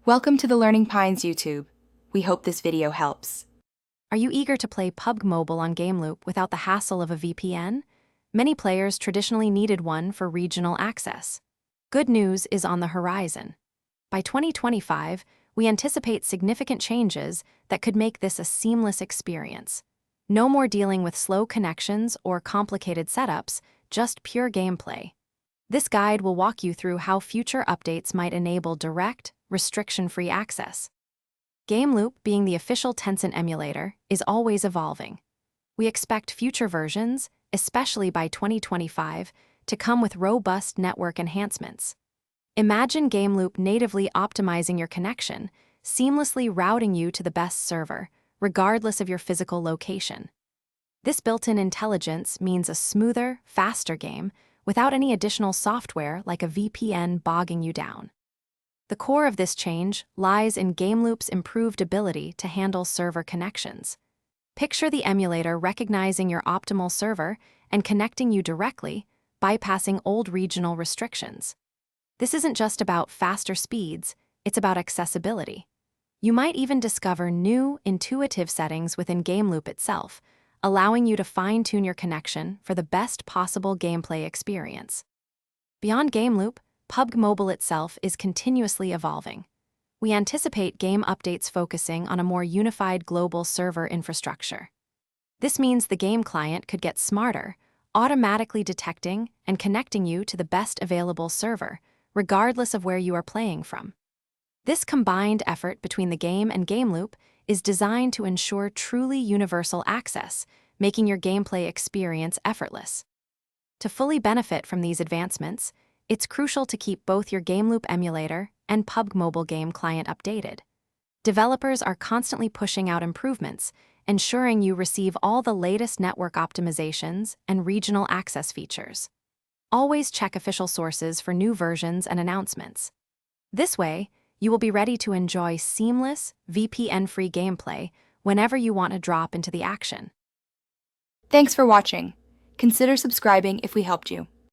Welcome to the Learning Pines YouTube. We hope this video helps. Are you eager to play PUBG Mobile on Gameloop without the hassle of a VPN? Many players traditionally needed one for regional access. Good news is on the horizon. By 2025, we anticipate significant changes that could make this a seamless experience. No more dealing with slow connections or complicated setups, just pure gameplay. This guide will walk you through how future updates might enable direct, restriction-free access. Gameloop, being the official Tencent emulator, is always evolving. We expect future versions, especially by 2025, to come with robust network enhancements. Imagine Gameloop natively optimizing your connection, seamlessly routing you to the best server, regardless of your physical location. This built-in intelligence means a smoother, faster game without any additional software like a VPN bogging you down. The core of this change lies in Gameloop's improved ability to handle server connections. Picture the emulator recognizing your optimal server and connecting you directly, bypassing old regional restrictions. This isn't just about faster speeds, it's about accessibility. You might even discover new, intuitive settings within Gameloop itself, allowing you to fine-tune your connection for the best possible gameplay experience. Beyond Gameloop, PUBG Mobile itself is continuously evolving. We anticipate game updates focusing on a more unified global server infrastructure. This means the game client could get smarter, automatically detecting and connecting you to the best available server, regardless of where you are playing from. This combined effort between the game and Gameloop is designed to ensure truly universal access, making your gameplay experience effortless. To fully benefit from these advancements, it's crucial to keep both your Gameloop emulator and PUBG Mobile game client updated. Developers are constantly pushing out improvements, ensuring you receive all the latest network optimizations and regional access features. Always check official sources for new versions and announcements. This way, you will be ready to enjoy seamless, VPN-free gameplay whenever you want to drop into the action. Thanks for watching. Consider subscribing if we helped you.